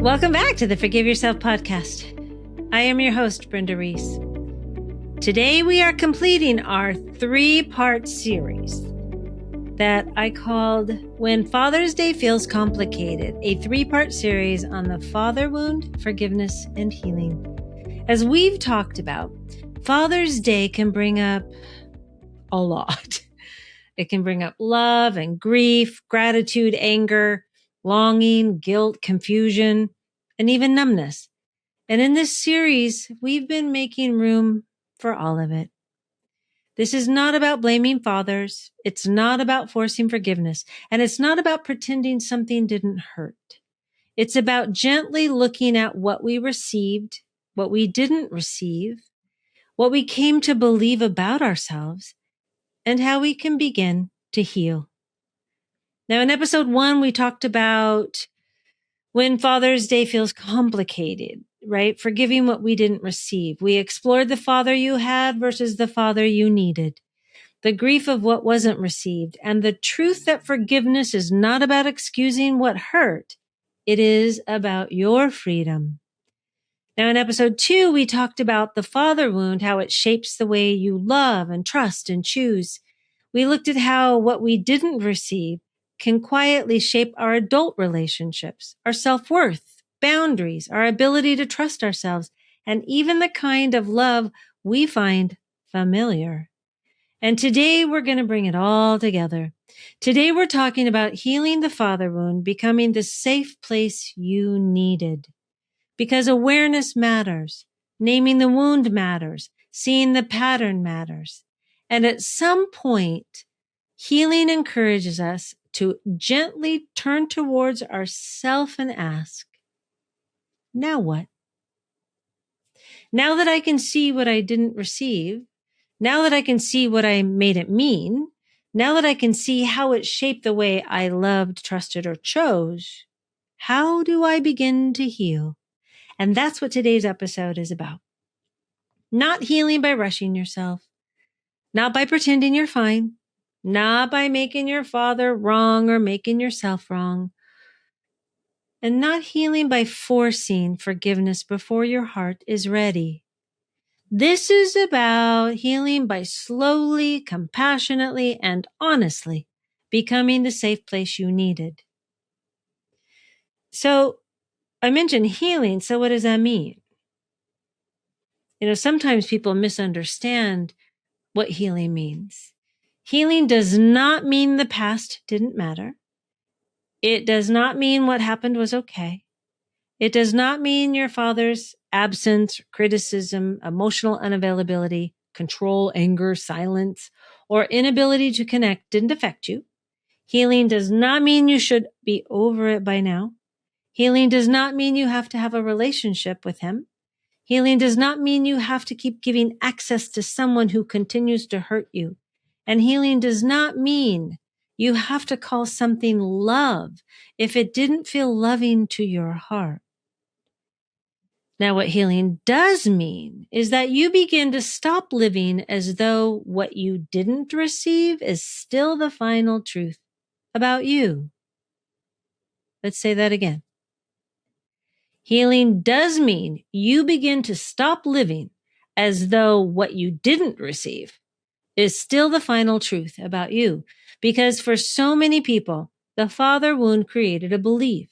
Welcome back to the Forgive Yourself podcast. I am your host, Brenda Reese. Today we are completing our 3-part series that I called When Father's Day Feels Complicated, a 3-part series on the father wound, forgiveness, and healing. As we've talked about, Father's Day can bring up a lot. It can bring up love and grief, gratitude, anger, longing, guilt, confusion, and even numbness. And in this series, we've been making room for all of it. This is not about blaming fathers. It's not about forcing forgiveness. And it's not about pretending something didn't hurt. It's about gently looking at what we received, what we didn't receive, what we came to believe about ourselves, and how we can begin to heal. Now, in episode 1, we talked about when Father's Day feels complicated, right? Forgiving what we didn't receive. We explored the father you had versus the father you needed, the grief of what wasn't received, and the truth that forgiveness is not about excusing what hurt. It is about your freedom. Now, in episode 2, we talked about the father wound, how it shapes the way you love and trust and choose. We looked at how what we didn't receive can quietly shape our adult relationships, our self-worth, boundaries, our ability to trust ourselves, and even the kind of love we find familiar. And today we're going to bring it all together. Today we're talking about healing the father wound, becoming the safe place you needed. Because awareness matters, naming the wound matters, seeing the pattern matters. And at some point, healing encourages us to gently turn towards ourself and ask, now what? Now that I can see what I didn't receive, now that I can see what I made it mean, now that I can see how it shaped the way I loved, trusted, or chose, how do I begin to heal? And that's what today's episode is about. Not healing by rushing yourself, not by pretending you're fine, not by making your father wrong or making yourself wrong, and not healing by forcing forgiveness before your heart is ready. This is about healing by slowly, compassionately, and honestly becoming the safe place you needed. So I mentioned healing. So what does that mean? Sometimes people misunderstand what healing means. Healing does not mean the past didn't matter. It does not mean what happened was okay. It does not mean your father's absence, criticism, emotional unavailability, control, anger, silence, or inability to connect didn't affect you. Healing does not mean you should be over it by now. Healing does not mean you have to have a relationship with him. Healing does not mean you have to keep giving access to someone who continues to hurt you. And healing does not mean you have to call something love if it didn't feel loving to your heart. Now, what healing does mean is that you begin to stop living as though what you didn't receive is still the final truth about you. Let's say that again. Healing does mean you begin to stop living as though what you didn't receive is still the final truth about you. Because for so many people, the father wound created a belief,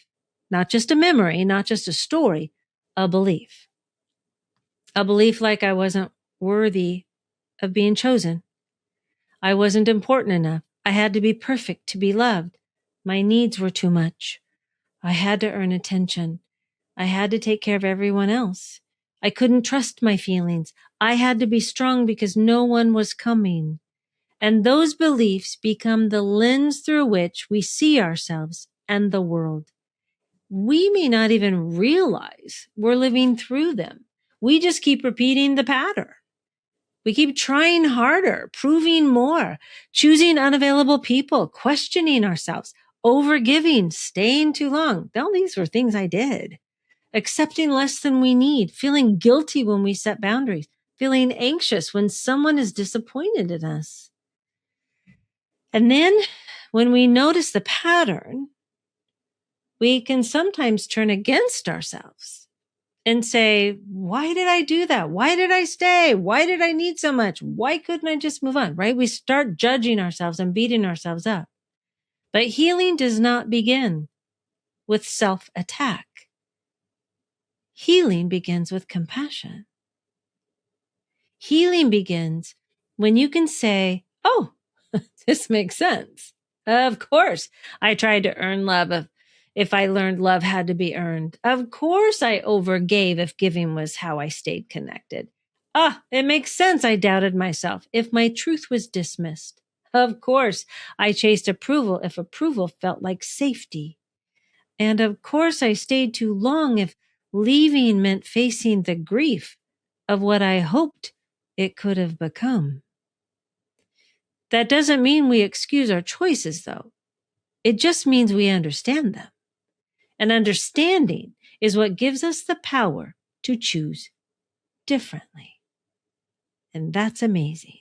not just a memory, not just a story, a belief. A belief like I wasn't worthy of being chosen. I wasn't important enough. I had to be perfect to be loved. My needs were too much. I had to earn attention. I had to take care of everyone else. I couldn't trust my feelings. I had to be strong because no one was coming. And those beliefs become the lens through which we see ourselves and the world. We may not even realize we're living through them. We just keep repeating the pattern. We keep trying harder, proving more, choosing unavailable people, questioning ourselves, overgiving, staying too long. All these were things I did. Accepting less than we need, feeling guilty when we set boundaries, feeling anxious when someone is disappointed in us. And then when we notice the pattern, we can sometimes turn against ourselves and say, why did I do that? Why did I stay? Why did I need so much? Why couldn't I just move on, right? We start judging ourselves and beating ourselves up. But healing does not begin with self-attack. Healing begins with compassion. Healing begins when you can say, oh, this makes sense. Of course, I tried to earn love if I learned love had to be earned. Of course, I overgave if giving was how I stayed connected. It makes sense I doubted myself if my truth was dismissed. Of course, I chased approval if approval felt like safety. And of course, I stayed too long if leaving meant facing the grief of what I hoped it could have become. That doesn't mean we excuse our choices, though. It just means we understand them. And understanding is what gives us the power to choose differently. And that's amazing.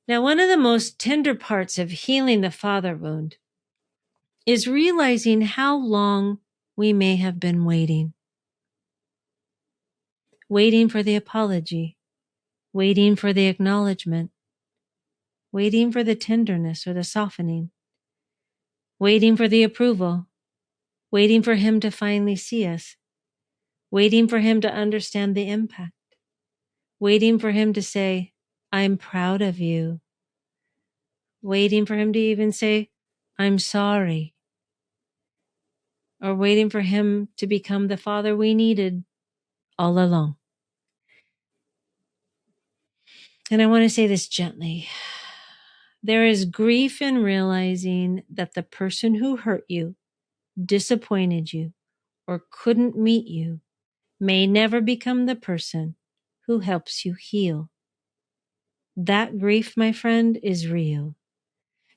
Now, one of the most tender parts of healing the father wound is realizing how long we may have been waiting. Waiting for the apology, waiting for the acknowledgement, waiting for the tenderness or the softening, waiting for the approval, waiting for him to finally see us, waiting for him to understand the impact, waiting for him to say, I'm proud of you, waiting for him to even say, I'm sorry, or waiting for him to become the father we needed all along. And I want to say this gently. There is grief in realizing that the person who hurt you, disappointed you, or couldn't meet you may never become the person who helps you heal. That grief, my friend, is real.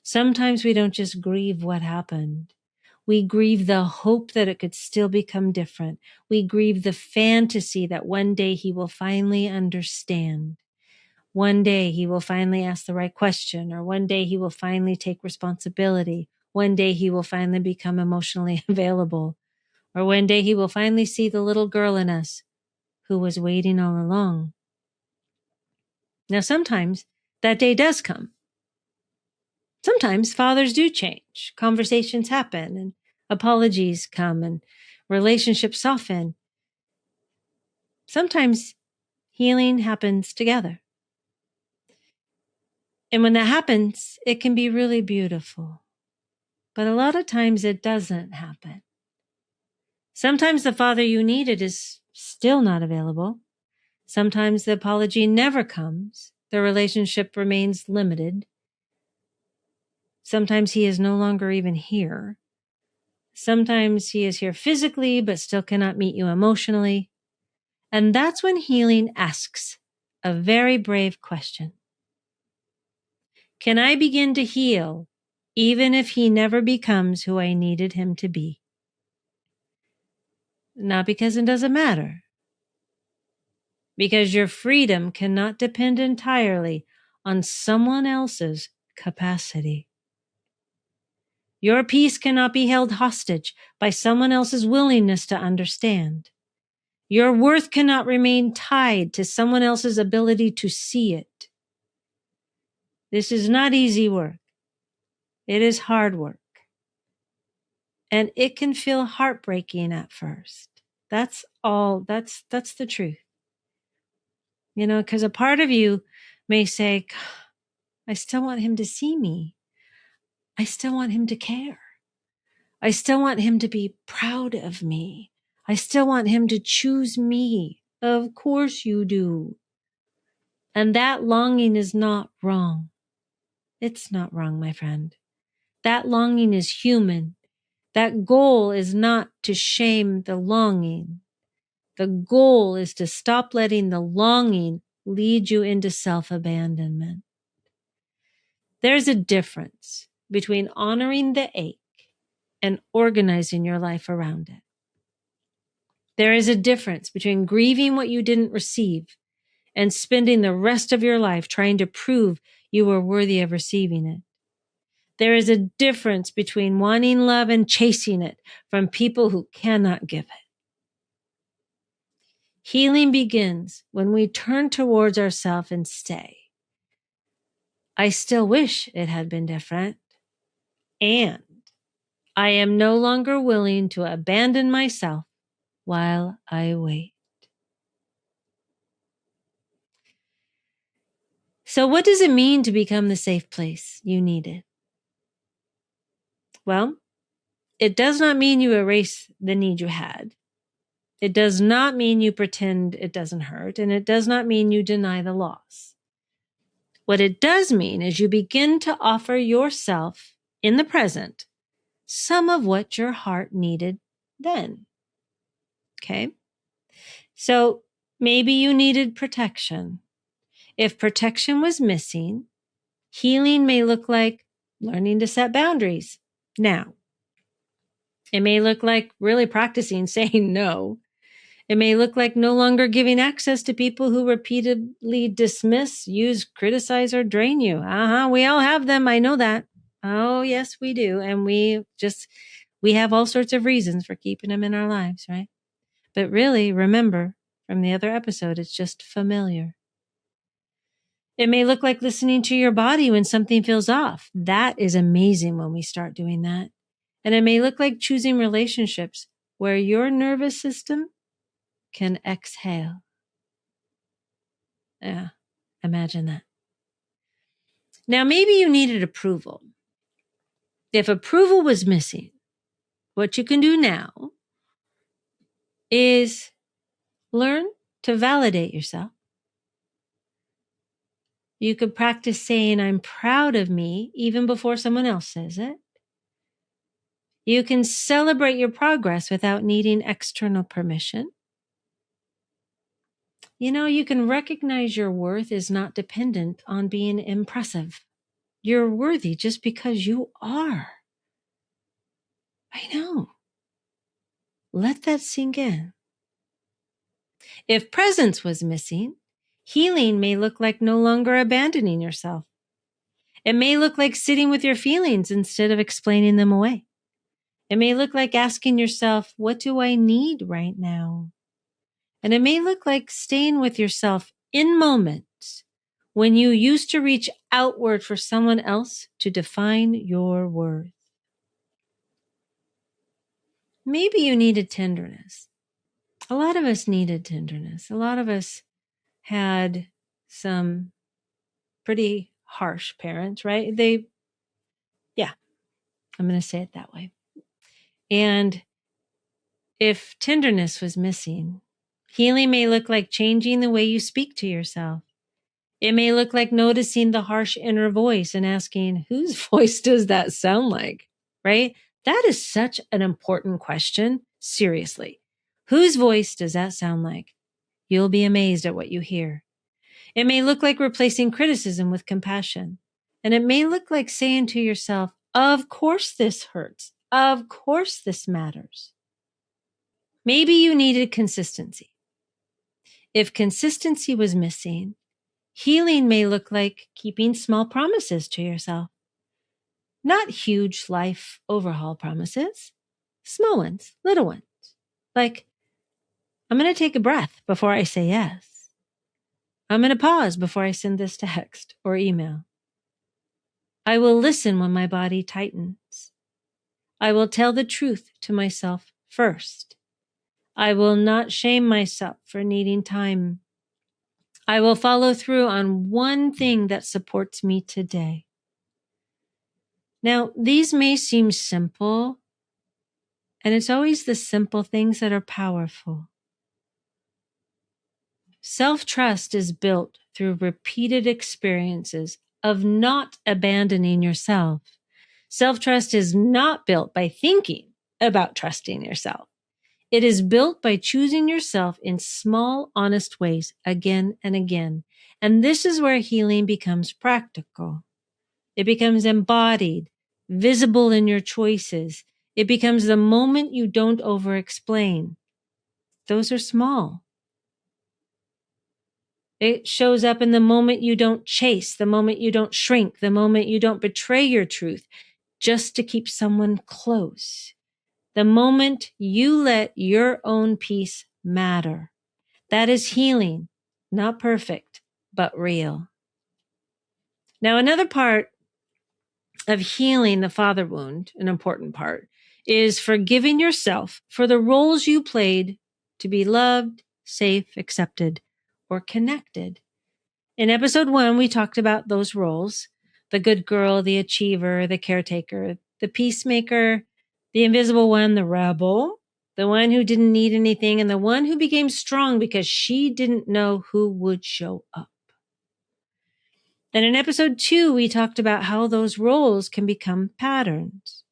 Sometimes we don't just grieve what happened. We grieve the hope that it could still become different. We grieve the fantasy that one day he will finally understand. One day he will finally ask the right question, or one day he will finally take responsibility. One day he will finally become emotionally available, or one day he will finally see the little girl in us who was waiting all along. Now, sometimes that day does come. Sometimes fathers do change. Conversations happen and apologies come and relationships soften. Sometimes healing happens together. And when that happens, it can be really beautiful. But a lot of times it doesn't happen. Sometimes the father you needed is still not available. Sometimes the apology never comes. The relationship remains limited. Sometimes he is no longer even here. Sometimes he is here physically, but still cannot meet you emotionally. And that's when healing asks a very brave question. Can I begin to heal even if he never becomes who I needed him to be? Not because it doesn't matter. Because your freedom cannot depend entirely on someone else's capacity. Your peace cannot be held hostage by someone else's willingness to understand. Your worth cannot remain tied to someone else's ability to see it. This is not easy work. It is hard work. And it can feel heartbreaking at first. That's the truth. Because a part of you may say, I still want him to see me. I still want him to care. I still want him to be proud of me. I still want him to choose me. Of course you do. And that longing is not wrong. It's not wrong, my friend. That longing is human. That goal is not to shame the longing. The goal is to stop letting the longing lead you into self-abandonment. There's a difference between honoring the ache and organizing your life around it. There is a difference between grieving what you didn't receive and spending the rest of your life trying to prove you were worthy of receiving it. There is a difference between wanting love and chasing it from people who cannot give it. Healing begins when we turn towards ourselves and say, I still wish it had been different. And I am no longer willing to abandon myself while I wait. So what does it mean to become the safe place you needed? Well, it does not mean you erase the need you had. It does not mean you pretend it doesn't hurt, and it does not mean you deny the loss. What it does mean is you begin to offer yourself in the present some of what your heart needed then. Okay? So maybe you needed protection. If protection was missing, healing may look like learning to set boundaries now. It may look like really practicing saying no. It may look like no longer giving access to people who repeatedly dismiss, use, criticize, or drain you. We all have them. I know that. Oh, yes, we do. And we have all sorts of reasons for keeping them in our lives, right? But really, remember from the other episode, it's just familiar. It may look like listening to your body when something feels off. That is amazing when we start doing that. And it may look like choosing relationships where your nervous system can exhale. Yeah, imagine that. Now, maybe you needed approval. If approval was missing, what you can do now is learn to validate yourself. You could practice saying, I'm proud of me, even before someone else says it. You can celebrate your progress without needing external permission. You can recognize your worth is not dependent on being impressive. You're worthy just because you are. I know. Let that sink in. If presence was missing, healing may look like no longer abandoning yourself. It may look like sitting with your feelings instead of explaining them away. It may look like asking yourself, what do I need right now? And it may look like staying with yourself in moments when you used to reach outward for someone else to define your worth. Maybe you needed tenderness. A lot of us needed tenderness. A lot of us had some pretty harsh parents, right? I'm going to say it that way. And if tenderness was missing, healing may look like changing the way you speak to yourself. It may look like noticing the harsh inner voice and asking, whose voice does that sound like? Right? That is such an important question. Seriously. Whose voice does that sound like? You'll be amazed at what you hear. It may look like replacing criticism with compassion. And it may look like saying to yourself, of course this hurts. Of course this matters. Maybe you needed consistency. If consistency was missing, healing may look like keeping small promises to yourself. Not huge life overhaul promises, small ones, little ones. Like, I'm going to take a breath before I say yes. I'm going to pause before I send this text or email. I will listen when my body tightens. I will tell the truth to myself first. I will not shame myself for needing time. I will follow through on one thing that supports me today. Now, these may seem simple, and it's always the simple things that are powerful. Self-trust is built through repeated experiences of not abandoning yourself. Self-trust is not built by thinking about trusting yourself. It is built by choosing yourself in small, honest ways again and again. And this is where healing becomes practical. It becomes embodied, visible in your choices. It becomes the moment you don't over-explain. Those are small. It shows up in the moment you don't chase, the moment you don't shrink, the moment you don't betray your truth. just to keep someone close. The moment you let your own peace matter, that is healing, not perfect, but real. Now, another part of healing the father wound, an important part, is forgiving yourself for the roles you played to be loved, safe, accepted, or connected. In episode 1, we talked about those roles: the good girl, the achiever, the caretaker, the peacemaker, the invisible one, the rebel, the one who didn't need anything, and the one who became strong because she didn't know who would show up. Then in episode 2, we talked about how those roles can become patterns,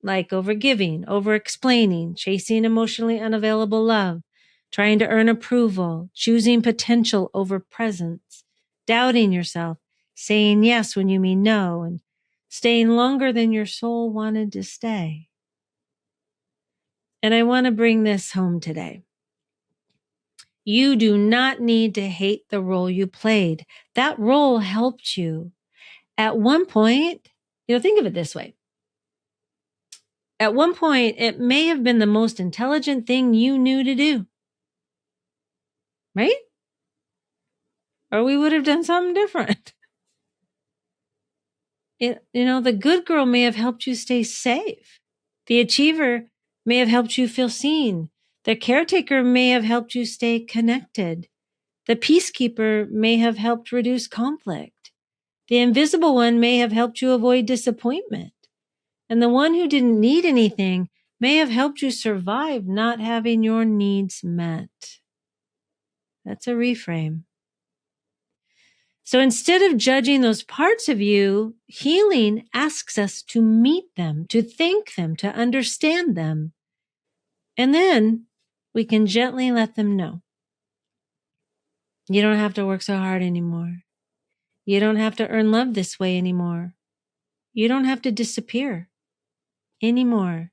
like overgiving, over-explaining, chasing emotionally unavailable love, trying to earn approval, choosing potential over presence, doubting yourself, saying yes when you mean no, and staying longer than your soul wanted to stay. And I want to bring this home today. You do not need to hate the role you played. That role helped you. At one point, think of it this way. At one point, it may have been the most intelligent thing you knew to do, right? Or we would have done something different. The good girl may have helped you stay safe. The achiever may have helped you feel seen. The caretaker may have helped you stay connected. The peacekeeper may have helped reduce conflict. The invisible one may have helped you avoid disappointment. And the one who didn't need anything may have helped you survive not having your needs met. That's a reframe. So instead of judging those parts of you, healing asks us to meet them, to thank them, to understand them. And then we can gently let them know. You don't have to work so hard anymore. You don't have to earn love this way anymore. You don't have to disappear anymore.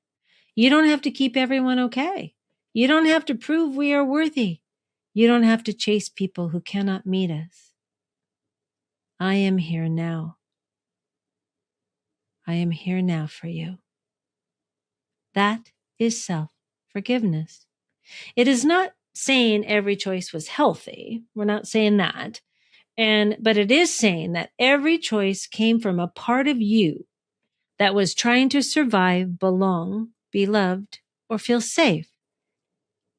You don't have to keep everyone okay. You don't have to prove we are worthy. You don't have to chase people who cannot meet us. I am here now. I am here now for you. That is self-forgiveness. It is not saying every choice was healthy. We're not saying that. But it is saying that every choice came from a part of you that was trying to survive, belong, be loved, or feel safe.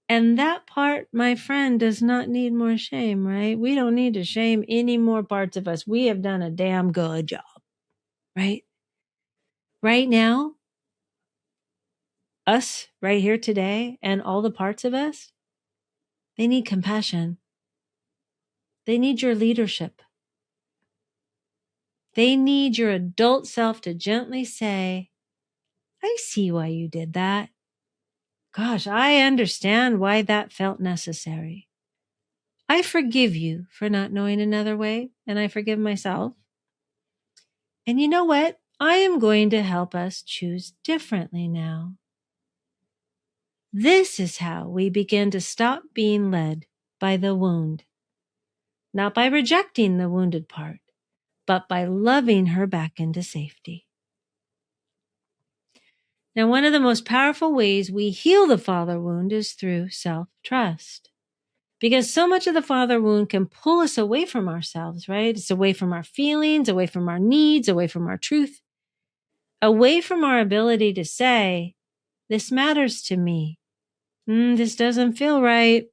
And that part, my friend, does not need more shame, right? We don't need to shame any more parts of us. We have done a damn good job, right? Right now, us right here today and all the parts of us, they need compassion. They need your leadership. They need your adult self to gently say, I see why you did that. Gosh, I understand why that felt necessary. I forgive you for not knowing another way, and I forgive myself. And you know what? I am going to help us choose differently now. This is how we begin to stop being led by the wound, not by rejecting the wounded part, but by loving her back into safety. Now, one of the most powerful ways we heal the father wound is through self-trust. Because so much of the father wound can pull us away from ourselves, right? It's away from our feelings, away from our needs, away from our truth, away from our ability to say, this matters to me. This doesn't feel right.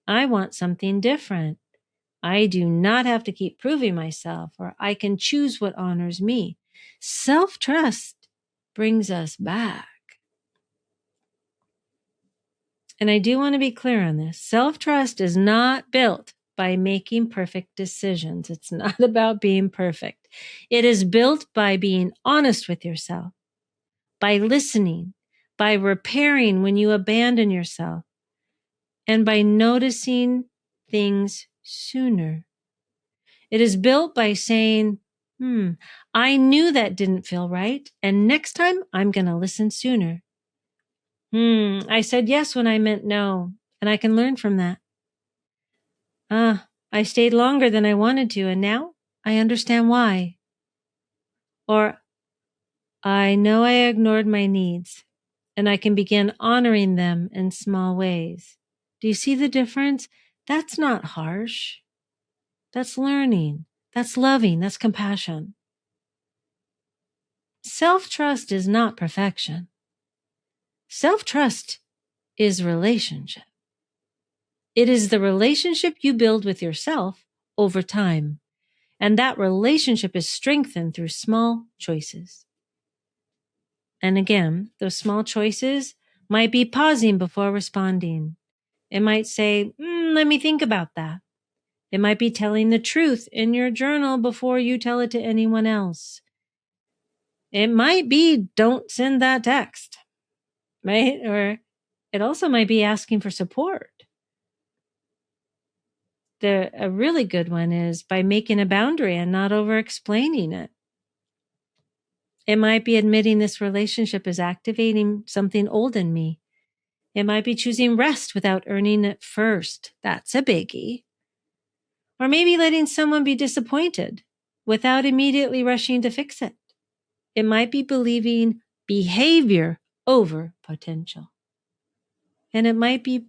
I want something different. I do not have to keep proving myself, or I can choose what honors me. Self-trust brings us back. And I do want to be clear on this. Self-trust is not built by making perfect decisions. It's not about being perfect. It is built by being honest with yourself, by listening, by repairing when you abandon yourself, and by noticing things sooner. It is built by saying, I knew that didn't feel right, and next time I'm going to listen sooner. I said yes when I meant no, and I can learn from that. I stayed longer than I wanted to, and now I understand why. Or, I know I ignored my needs, and I can begin honoring them in small ways. Do you see the difference? That's not harsh. That's learning. That's loving. That's compassion. Self-trust is not perfection. Self-trust is relationship. It is the relationship you build with yourself over time. And that relationship is strengthened through small choices. And again, those small choices might be pausing before responding. It might say, let me think about that. It might be telling the truth in your journal before you tell it to anyone else. It might be, don't send that text, right? Or it also might be asking for support. A really good one is by making a boundary and not over explaining it. It might be admitting this relationship is activating something old in me. It might be choosing rest without earning it first. That's a biggie. Or maybe letting someone be disappointed without immediately rushing to fix it. It might be believing behavior over potential. And it might be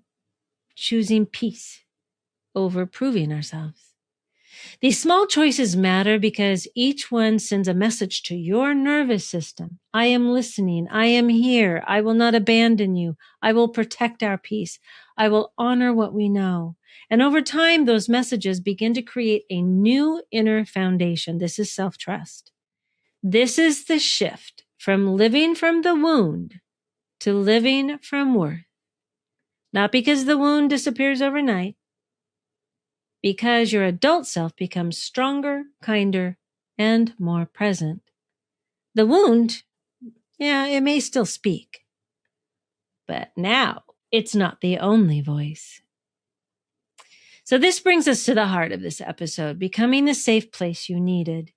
choosing peace over proving ourselves. These small choices matter because each one sends a message to your nervous system. I am listening. I am here. I will not abandon you. I will protect our peace. I will honor what we know. And over time, those messages begin to create a new inner foundation. This is self-trust. This is the shift from living from the wound to living from worth. Not because the wound disappears overnight, because your adult self becomes stronger, kinder, and more present. The wound, it may still speak, but now it's not the only voice. So this brings us to the heart of this episode, becoming the safe place you needed.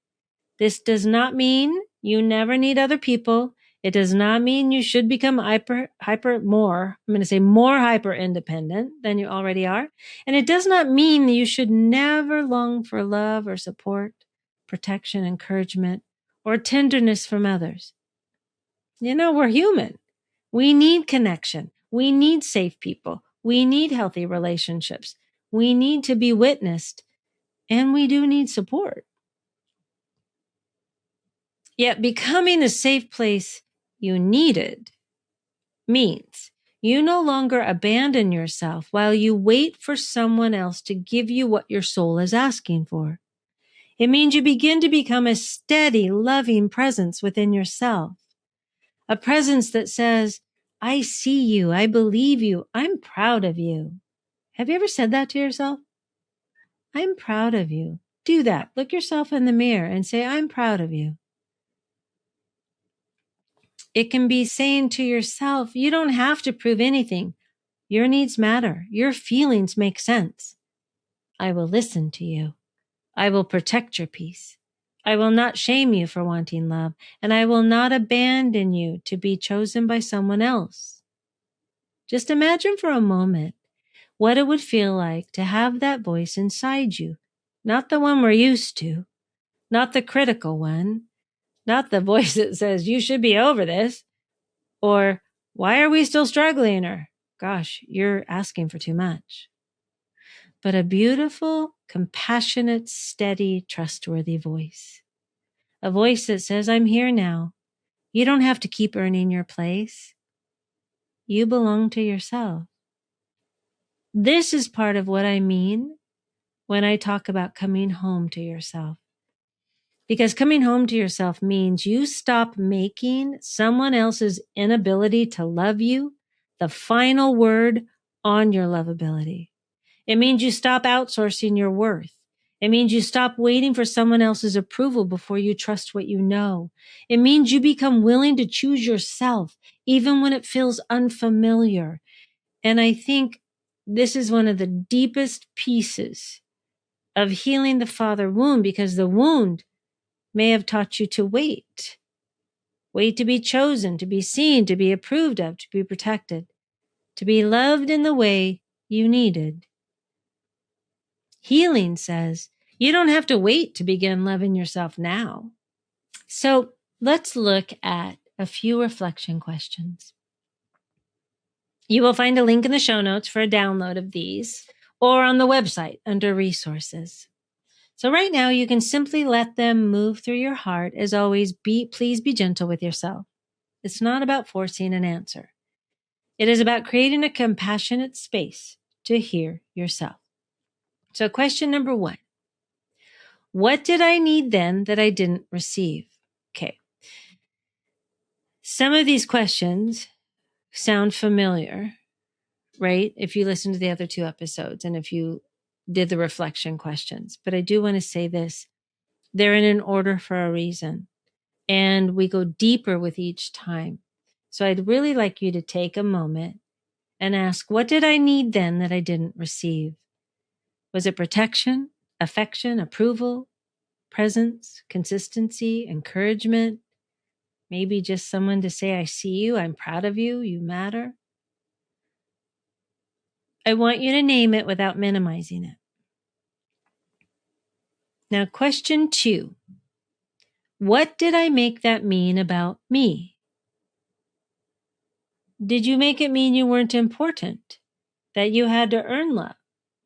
This does not mean you never need other people. It does not mean you should become more hyper independent than you already are. And it does not mean that you should never long for love or support, protection, encouragement, or tenderness from others. We're human. We need connection. We need safe people. We need healthy relationships. We need to be witnessed, and we do need support. Yet becoming the safe place you needed means you no longer abandon yourself while you wait for someone else to give you what your soul is asking for. It means you begin to become a steady, loving presence within yourself. A presence that says, I see you, I believe you, I'm proud of you. Have you ever said that to yourself? I'm proud of you. Do that. Look yourself in the mirror and say, I'm proud of you. It can be saying to yourself, you don't have to prove anything. Your needs matter. Your feelings make sense. I will listen to you. I will protect your peace. I will not shame you for wanting love, and I will not abandon you to be chosen by someone else. Just imagine for a moment what it would feel like to have that voice inside you, not the one we're used to, not the critical one, not the voice that says you should be over this, or why are we still struggling? Or gosh, you're asking for too much. But a beautiful, compassionate, steady, trustworthy voice. A voice that says, I'm here now. You don't have to keep earning your place. You belong to yourself. This is part of what I mean when I talk about coming home to yourself. Because coming home to yourself means you stop making someone else's inability to love you the final word on your lovability. It means you stop outsourcing your worth. It means you stop waiting for someone else's approval before you trust what you know. It means you become willing to choose yourself, even when it feels unfamiliar. And I think this is one of the deepest pieces of healing the father wound, because the wound may have taught you to wait. Wait to be chosen, to be seen, to be approved of, to be protected, to be loved in the way you needed. Healing says you don't have to wait to begin loving yourself now. So let's look at a few reflection questions. You will find a link in the show notes for a download of these or on the website under resources. So right now you can simply let them move through your heart. As always, please be gentle with yourself. It's not about forcing an answer. It is about creating a compassionate space to hear yourself. So question number 1. What did I need then that I didn't receive? Okay. Some of these questions sound familiar, right? If you listen to the other 2 episodes and if you did the reflection questions. But I do want to say this. They're in an order for a reason. And we go deeper with each time. So I'd really like you to take a moment and ask, what did I need then that I didn't receive? Was it protection, affection, approval, presence, consistency, encouragement? Maybe just someone to say, I see you, I'm proud of you, you matter. I want you to name it without minimizing it. Now, question 2. What did I make that mean about me? Did you make it mean you weren't important? That you had to earn love?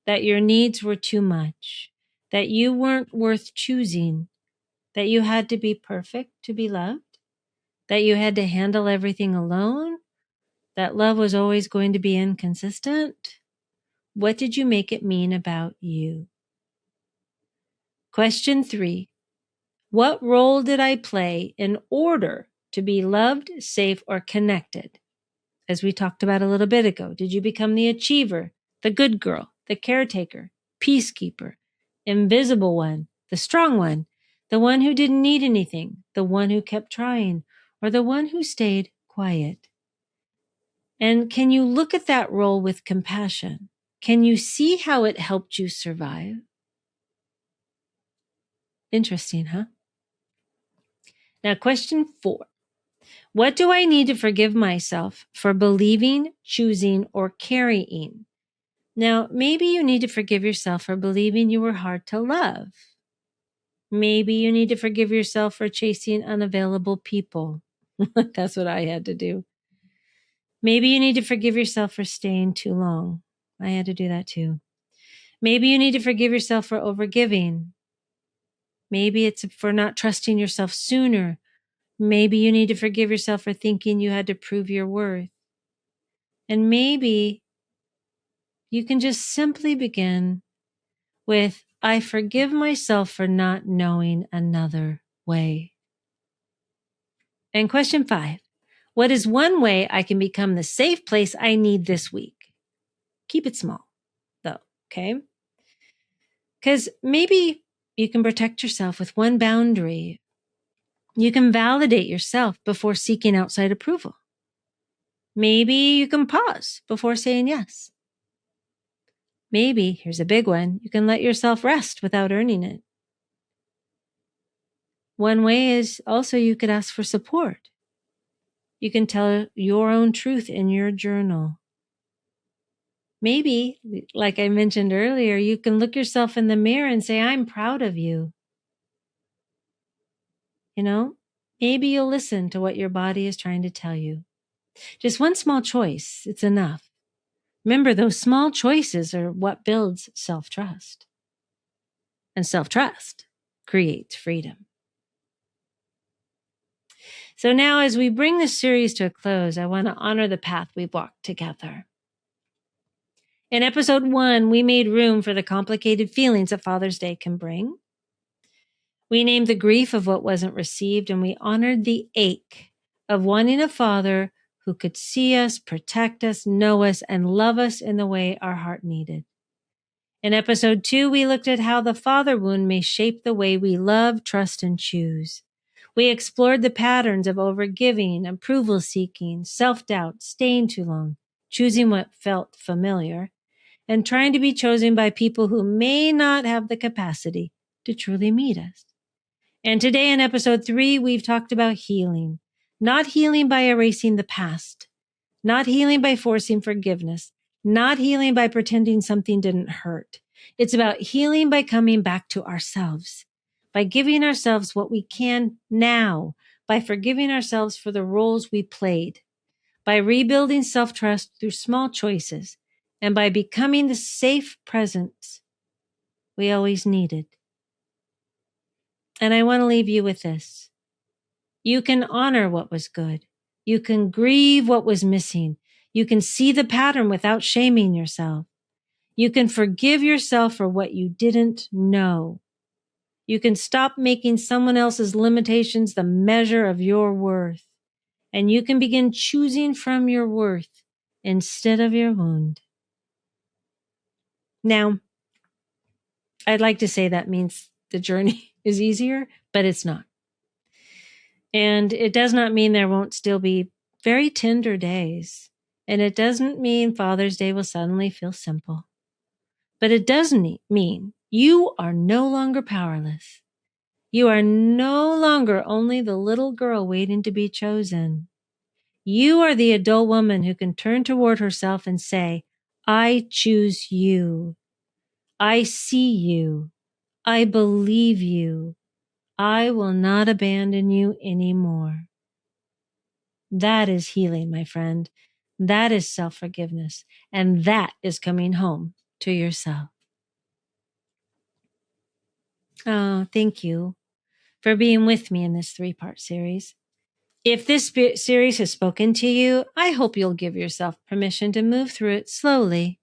That your needs were too much? That you weren't worth choosing? That you had to be perfect to be loved? That you had to handle everything alone? That love was always going to be inconsistent? What did you make it mean about you? Question 3. What role did I play in order to be loved, safe, or connected? As we talked about a little bit ago, did you become the achiever, the good girl, the caretaker, peacekeeper, invisible one, the strong one, the one who didn't need anything, the one who kept trying, or the one who stayed quiet? And can you look at that role with compassion? Can you see how it helped you survive? Interesting, huh? Now, question 4. What do I need to forgive myself for believing, choosing, or carrying? Now, maybe you need to forgive yourself for believing you were hard to love. Maybe you need to forgive yourself for chasing unavailable people. That's what I had to do. Maybe you need to forgive yourself for staying too long. I had to do that too. Maybe you need to forgive yourself for overgiving. Maybe it's for not trusting yourself sooner. Maybe you need to forgive yourself for thinking you had to prove your worth. And maybe you can just simply begin with, I forgive myself for not knowing another way. And question 5, what is one way I can become the safe place I need this week? Keep it small, though, okay? Because maybe you can protect yourself with one boundary. You can validate yourself before seeking outside approval. Maybe you can pause before saying yes. Maybe, here's a big one, you can let yourself rest without earning it. One way is also you could ask for support. You can tell your own truth in your journal. Maybe, like I mentioned earlier, you can look yourself in the mirror and say, I'm proud of you. You know, maybe you'll listen to what your body is trying to tell you. Just one small choice, it's enough. Remember, those small choices are what builds self-trust. And self-trust creates freedom. So now, as we bring this series to a close, I want to honor the path we've walked together. In episode 1, we made room for the complicated feelings that Father's Day can bring. We named the grief of what wasn't received, and we honored the ache of wanting a father who could see us, protect us, know us, and love us in the way our heart needed. In episode 2, we looked at how the father wound may shape the way we love, trust, and choose. We explored the patterns of overgiving, approval seeking, self-doubt, staying too long, choosing what felt familiar, and trying to be chosen by people who may not have the capacity to truly meet us. And today in episode 3, we've talked about healing, not healing by erasing the past, not healing by forcing forgiveness, not healing by pretending something didn't hurt. It's about healing by coming back to ourselves, by giving ourselves what we can now, by forgiving ourselves for the roles we played, by rebuilding self-trust through small choices, and by becoming the safe presence we always needed. And I want to leave you with this. You can honor what was good. You can grieve what was missing. You can see the pattern without shaming yourself. You can forgive yourself for what you didn't know. You can stop making someone else's limitations the measure of your worth. And you can begin choosing from your worth instead of your wound. Now, I'd like to say that means the journey is easier, but it's not. And it does not mean there won't still be very tender days. And it doesn't mean Father's Day will suddenly feel simple. But it doesn't mean you are no longer powerless. You are no longer only the little girl waiting to be chosen. You are the adult woman who can turn toward herself and say, I choose you. I see you. I believe you. I will not abandon you anymore. That is healing, my friend. That is self-forgiveness. And that is coming home to yourself. Oh, thank you for being with me in this 3-part series. If this series has spoken to you, I hope you'll give yourself permission to move through it slowly.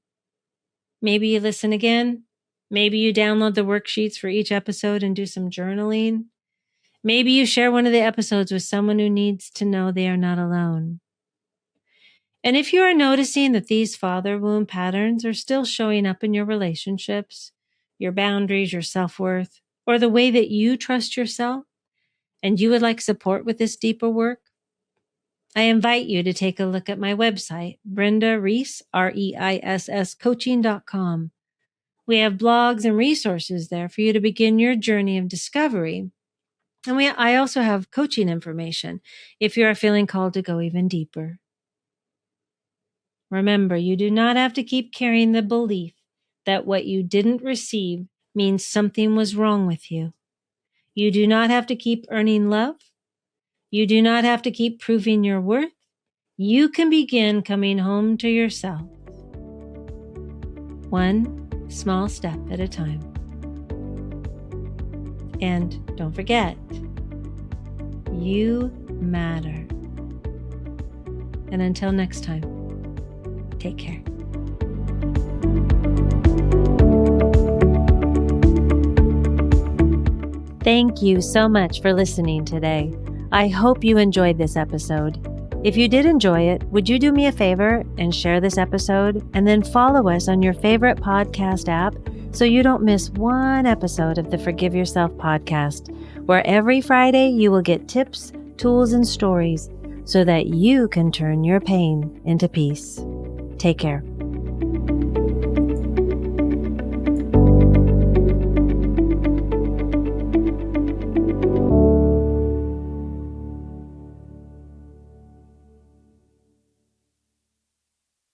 Maybe you listen again. Maybe you download the worksheets for each episode and do some journaling. Maybe you share one of the episodes with someone who needs to know they are not alone. And if you are noticing that these father wound patterns are still showing up in your relationships, your boundaries, your self-worth, or the way that you trust yourself, and you would like support with this deeper work, I invite you to take a look at my website, Brenda Reis, REISS coaching.com. We have blogs and resources there for you to begin your journey of discovery. And I also have coaching information if you are feeling called to go even deeper. Remember, you do not have to keep carrying the belief that what you didn't receive means something was wrong with you. You do not have to keep earning love. You do not have to keep proving your worth. You can begin coming home to yourself, one small step at a time. And don't forget, you matter. And until next time, take care. Thank you so much for listening today. I hope you enjoyed this episode. If you did enjoy it, would you do me a favor and share this episode and then follow us on your favorite podcast app so you don't miss one episode of the Forgive Yourself podcast, where every Friday you will get tips, tools, and stories so that you can turn your pain into peace. Take care.